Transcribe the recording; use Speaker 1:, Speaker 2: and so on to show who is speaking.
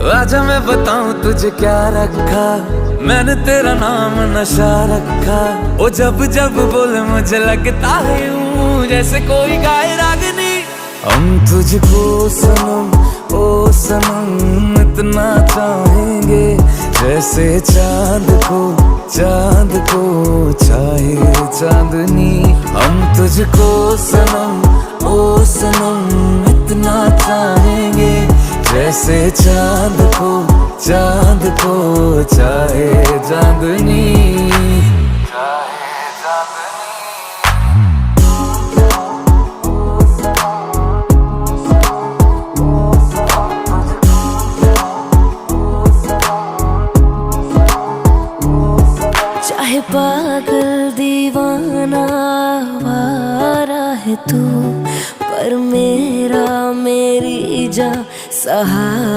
Speaker 1: आजा मैं बताऊं तुझे क्या रखा, मैंने तेरा नाम नशा रखा। ओ जब जब बोले मुझे लगता है यूं जैसे कोई गाए रागनी। हम तुझको सनम ओ सनम इतना चाहेंगे, जैसे चांद को चाहे चांदनी। हम तुझको सनम ओ सनम इतना चाहेंगे, जैसे चांद को चाहे चांदनी।
Speaker 2: चाहे पागल दीवाना आवारा है तू, पर मेरी जा सहारा